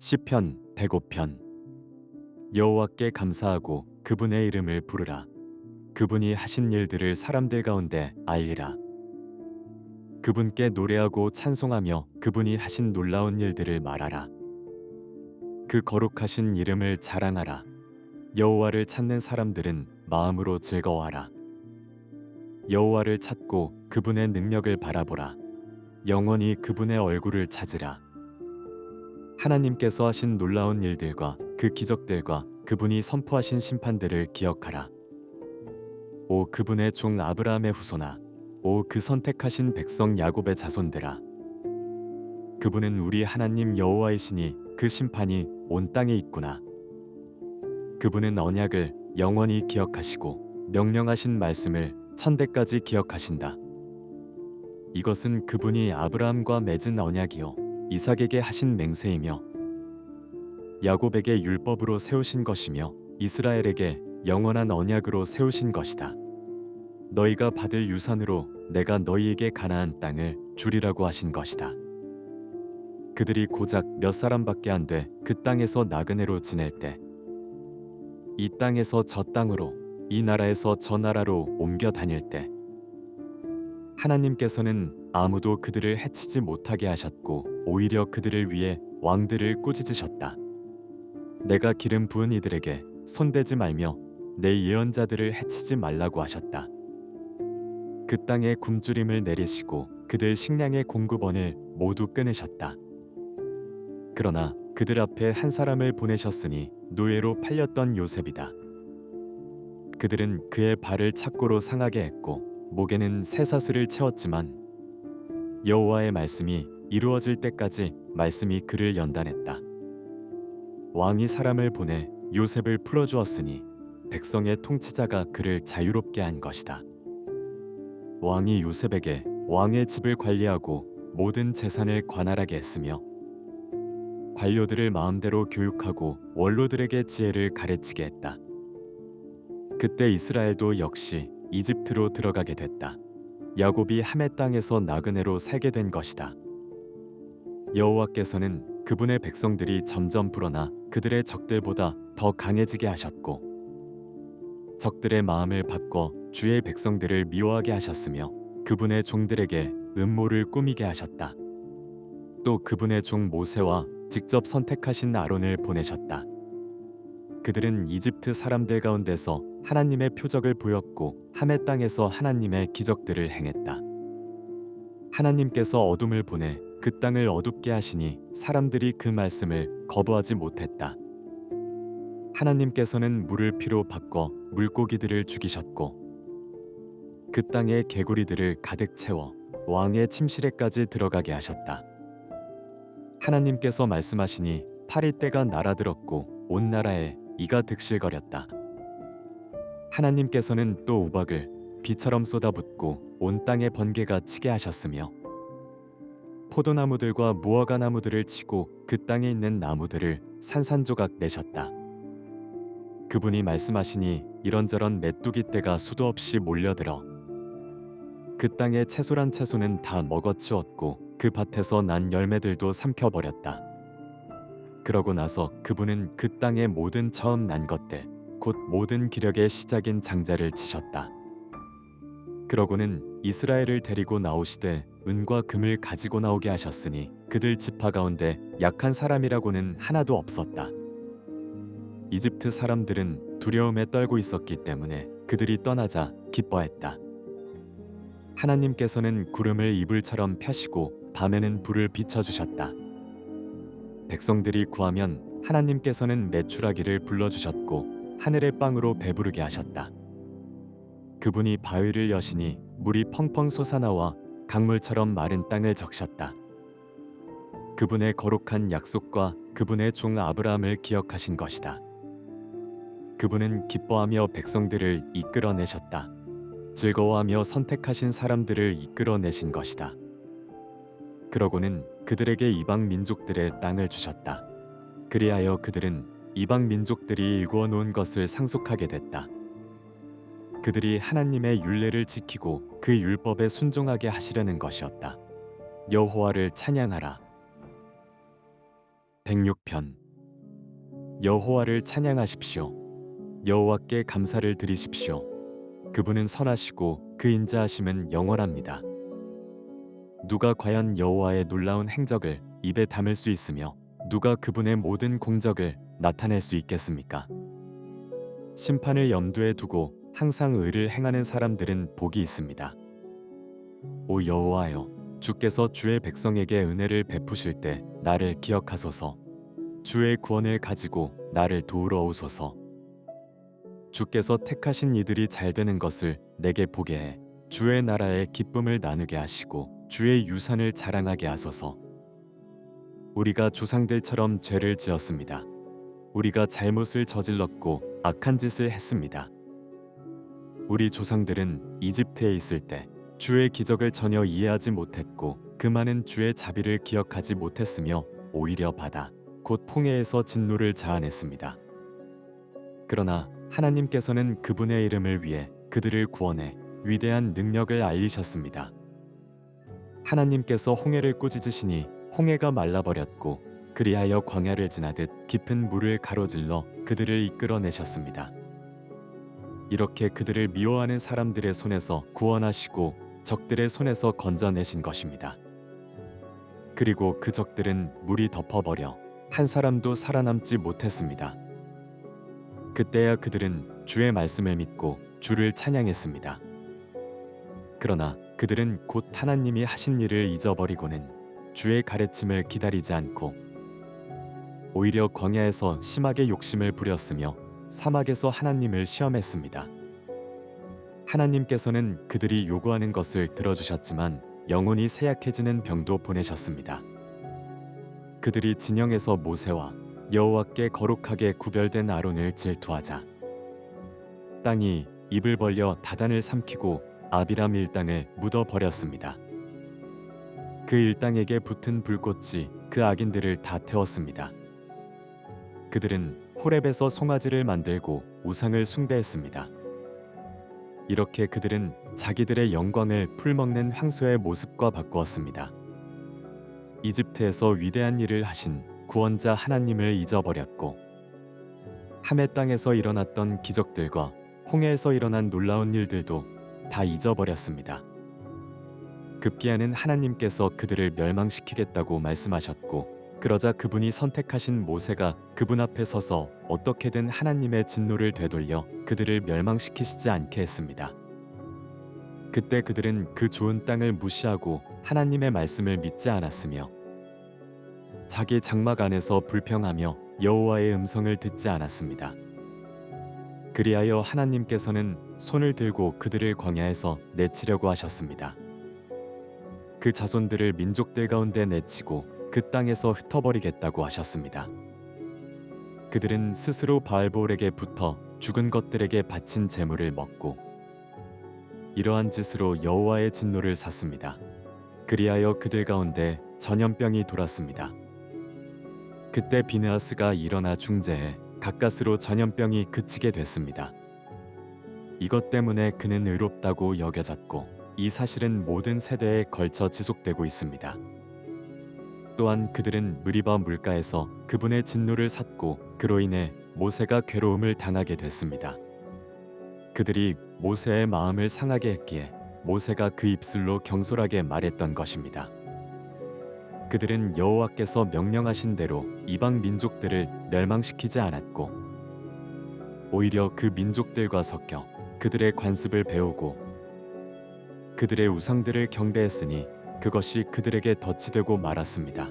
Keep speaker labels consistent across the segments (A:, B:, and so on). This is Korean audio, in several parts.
A: 시편 105편. 여호와께 감사하고 그분의 이름을 부르라. 그분이 하신 일들을 사람들 가운데 알리라. 그분께 노래하고 찬송하며 그분이 하신 놀라운 일들을 말하라. 그 거룩하신 이름을 자랑하라. 여호와를 찾는 사람들은 마음으로 즐거워하라. 여호와를 찾고 그분의 능력을 바라보라. 영원히 그분의 얼굴을 찾으라. 하나님께서 하신 놀라운 일들과 그 기적들과 그분이 선포하신 심판들을 기억하라. 오 그분의 종 아브라함의 후손아, 오 그 선택하신 백성 야곱의 자손들아. 그분은 우리 하나님 여호와이시니 그 심판이 온 땅에 있구나. 그분은 언약을 영원히 기억하시고 명령하신 말씀을 천대까지 기억하신다. 이것은 그분이 아브라함과 맺은 언약이요 이삭에게 하신 맹세이며 야곱에게 율법으로 세우신 것이며 이스라엘에게 영원한 언약으로 세우신 것이다. 너희가 받을 유산으로 내가 너희에게 가나안 땅을 주리라고 하신 것이다. 그들이 고작 몇 사람밖에 안 돼 그 땅에서 나그네로 지낼 때, 이 땅에서 저 땅으로, 이 나라에서 저 나라로 옮겨 다닐 때, 하나님께서는 아무도 그들을 해치지 못하게 하셨고 오히려 그들을 위해 왕들을 꾸짖으셨다. 내가 기름 부은 이들에게 손대지 말며 내 예언자들을 해치지 말라고 하셨다. 그 땅에 굶주림을 내리시고 그들 식량의 공급원을 모두 끊으셨다. 그러나 그들 앞에 한 사람을 보내셨으니 노예로 팔렸던 요셉이다. 그들은 그의 발을 착고로 상하게 했고 목에는 쇠사슬을 채웠지만 여호와의 말씀이 이루어질 때까지 말씀이 그를 연단했다. 왕이 사람을 보내 요셉을 풀어주었으니 백성의 통치자가 그를 자유롭게 한 것이다. 왕이 요셉에게 왕의 집을 관리하고 모든 재산을 관할하게 했으며 관료들을 마음대로 교육하고 원로들에게 지혜를 가르치게 했다. 그때 이스라엘도 역시 이집트로 들어가게 됐다. 야곱이 하메 땅에서 나그네로 살게 된 것이다. 여호와께서는 그분의 백성들이 점점 불어나 그들의 적들보다 더 강해지게 하셨고 적들의 마음을 바꿔 주의 백성들을 미워하게 하셨으며 그분의 종들에게 음모를 꾸미게 하셨다. 또 그분의 종 모세와 직접 선택하신 아론을 보내셨다. 그들은 이집트 사람들 가운데서 하나님의 표적을 보였고 하메 땅에서 하나님의 기적들을 행했다. 하나님께서 어둠을 보내 그 땅을 어둡게 하시니 사람들이 그 말씀을 거부하지 못했다. 하나님께서는 물을 피로 바꿔 물고기들을 죽이셨고 그 땅의 개구리들을 가득 채워 왕의 침실에까지 들어가게 하셨다. 하나님께서 말씀하시니 파리떼가 날아들었고 온 나라에 이가 득실거렸다. 하나님께서는 또 우박을 비처럼 쏟아붓고 온 땅에 번개가 치게 하셨으며 포도나무들과 무화과 나무들을 치고 그 땅에 있는 나무들을 산산조각 내셨다. 그분이 말씀하시니 이런저런 메뚜기 떼가 수도 없이 몰려들어 그 땅의 채소란 채소는 다 먹어치웠고 그 밭에서 난 열매들도 삼켜버렸다. 그러고 나서 그분은 그 땅의 모든 처음 난 것들 곧 모든 기력의 시작인 장자를 치셨다. 그러고는 이스라엘을 데리고 나오시되 은과 금을 가지고 나오게 하셨으니 그들 지파 가운데 약한 사람이라고는 하나도 없었다. 이집트 사람들은 두려움에 떨고 있었기 때문에 그들이 떠나자 기뻐했다. 하나님께서는 구름을 이불처럼 펴시고 밤에는 불을 비춰주셨다. 백성들이 구하면 하나님께서는 메추라기를 불러주셨고 하늘의 빵으로 배부르게 하셨다. 그분이 바위를 여시니 물이 펑펑 솟아나와 강물처럼 마른 땅을 적셨다. 그분의 거룩한 약속과 그분의 종 아브라함을 기억하신 것이다. 그분은 기뻐하며 백성들을 이끌어내셨다. 즐거워하며 선택하신 사람들을 이끌어내신 것이다. 그러고는 그들에게 이방 민족들의 땅을 주셨다. 그리하여 그들은 이방 민족들이 일구어 놓은 것을 상속하게 됐다. 그들이 하나님의 율례를 지키고 그 율법에 순종하게 하시려는 것이었다. 여호와를 찬양하라. 106편. 여호와를 찬양하십시오. 여호와께 감사를 드리십시오. 그분은 선하시고 그 인자하심은 영원합니다. 누가 과연 여호와의 놀라운 행적을 입에 담을 수 있으며 누가 그분의 모든 공적을 나타낼 수 있겠습니까? 심판을 염두에 두고 항상 의를 행하는 사람들은 복이 있습니다. 오 여호와여, 주께서 주의 백성에게 은혜를 베푸실 때 나를 기억하소서. 주의 구원을 가지고 나를 도우러 오소서. 주께서 택하신 이들이 잘 되는 것을 내게 보게 해 주의 나라의 기쁨을 나누게 하시고 주의 유산을 자랑하게 하소서. 우리가 조상들처럼 죄를 지었습니다. 우리가 잘못을 저질렀고 악한 짓을 했습니다. 우리 조상들은 이집트에 있을 때 주의 기적을 전혀 이해하지 못했고 그 많은 주의 자비를 기억하지 못했으며 오히려 바다 곧 홍해에서 진노를 자아냈습니다. 그러나 하나님께서는 그분의 이름을 위해 그들을 구원해 위대한 능력을 알리셨습니다. 하나님께서 홍해를 꾸짖으시니 홍해가 말라버렸고 그리하여 광야를 지나듯 깊은 물을 가로질러 그들을 이끌어내셨습니다. 이렇게 그들을 미워하는 사람들의 손에서 구원하시고 적들의 손에서 건져내신 것입니다. 그리고 그 적들은 물이 덮어버려 한 사람도 살아남지 못했습니다. 그때야 그들은 주의 말씀을 믿고 주를 찬양했습니다. 그러나 그들은 곧 하나님이 하신 일을 잊어버리고는 주의 가르침을 기다리지 않고 오히려 광야에서 심하게 욕심을 부렸으며 사막에서 하나님을 시험했습니다. 하나님께서는 그들이 요구하는 것을 들어주셨지만 영혼이 쇠약해지는 병도 보내셨습니다. 그들이 진영에서 모세와 여호와께 거룩하게 구별된 아론을 질투하자 땅이 입을 벌려 다단을 삼키고 아비람 일당을 묻어버렸습니다. 그 일당에게 붙은 불꽃이 그 악인들을 다 태웠습니다. 그들은 호렙에서 송아지를 만들고 우상을 숭배했습니다. 이렇게 그들은 자기들의 영광을 풀먹는 황소의 모습과 바꾸었습니다. 이집트에서 위대한 일을 하신 구원자 하나님을 잊어버렸고 함의 땅에서 일어났던 기적들과 홍해에서 일어난 놀라운 일들도 다 잊어버렸습니다. 급기야는 하나님께서 그들을 멸망시키겠다고 말씀하셨고 그러자 그분이 선택하신 모세가 그분 앞에 서서 어떻게든 하나님의 진노를 되돌려 그들을 멸망시키시지 않게 했습니다. 그때 그들은 그 좋은 땅을 무시하고 하나님의 말씀을 믿지 않았으며 자기 장막 안에서 불평하며 여호와의 음성을 듣지 않았습니다. 그리하여 하나님께서는 손을 들고 그들을 광야에서 내치려고 하셨습니다. 그 자손들을 민족들 가운데 내치고 그 땅에서 흩어버리겠다고 하셨습니다. 그들은 스스로 바알볼에게 붙어 죽은 것들에게 바친 제물을 먹고 이러한 짓으로 여호와의 진노를 샀습니다. 그리하여 그들 가운데 전염병이 돌았습니다. 그때 비느하스가 일어나 중재해 가까스로 전염병이 그치게 됐습니다. 이것 때문에 그는 의롭다고 여겨졌고 이 사실은 모든 세대에 걸쳐 지속되고 있습니다. 또한 그들은 느리바 물가에서 그분의 진노를 샀고 그로 인해 모세가 괴로움을 당하게 됐습니다. 그들이 모세의 마음을 상하게 했기에 모세가 그 입술로 경솔하게 말했던 것입니다. 그들은 여호와께서 명령하신 대로 이방 민족들을 멸망시키지 않았고 오히려 그 민족들과 섞여 그들의 관습을 배우고 그들의 우상들을 경배했으니 그것이 그들에게 덫이 되고 말았습니다.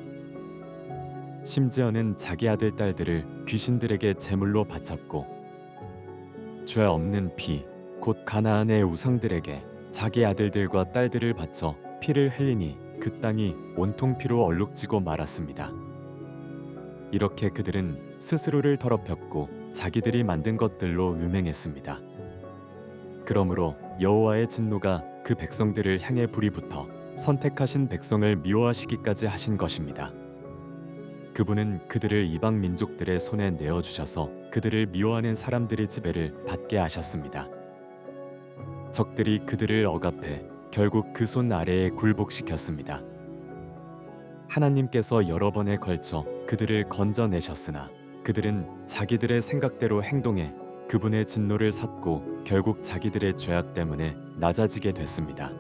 A: 심지어는 자기 아들 딸들을 귀신들에게 제물로 바쳤고 죄 없는 피, 곧 가나안의 우상들에게 자기 아들들과 딸들을 바쳐 피를 흘리니 그 땅이 온통 피로 얼룩지고 말았습니다. 이렇게 그들은 스스로를 더럽혔고 자기들이 만든 것들로 음행했습니다. 그러므로 여호와의 진노가 그 백성들을 향해 불이 붙어 선택하신 백성을 미워하시기까지 하신 것입니다. 그분은 그들을 이방 민족들의 손에 내어주셔서 그들을 미워하는 사람들의 지배를 받게 하셨습니다. 적들이 그들을 억압해 결국 그 손 아래에 굴복시켰습니다. 하나님께서 여러 번에 걸쳐 그들을 건져내셨으나 그들은 자기들의 생각대로 행동해 그분의 진노를 샀고 결국 자기들의 죄악 때문에 낮아지게 됐습니다.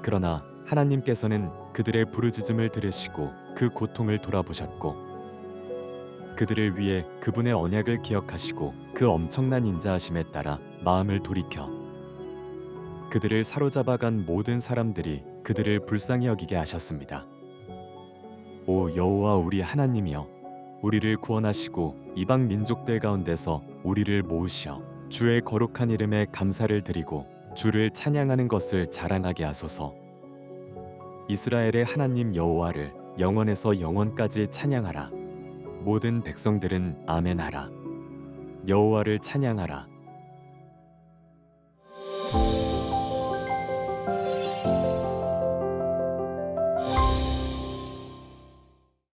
A: 그러나 하나님께서는 그들의 부르짖음을 들으시고 그 고통을 돌아보셨고 그들을 위해 그분의 언약을 기억하시고 그 엄청난 인자하심에 따라 마음을 돌이켜 그들을 사로잡아간 모든 사람들이 그들을 불쌍히 여기게 하셨습니다. 오 여호와 우리 하나님이여, 우리를 구원하시고 이방 민족들 가운데서 우리를 모으시어 주의 거룩한 이름에 감사를 드리고 주를 찬양하는 것을 자랑하게 하소서. 이스라엘의 하나님 여호와를 영원에서 영원까지 찬양하라. 모든 백성들은 아멘하라. 여호와를 찬양하라.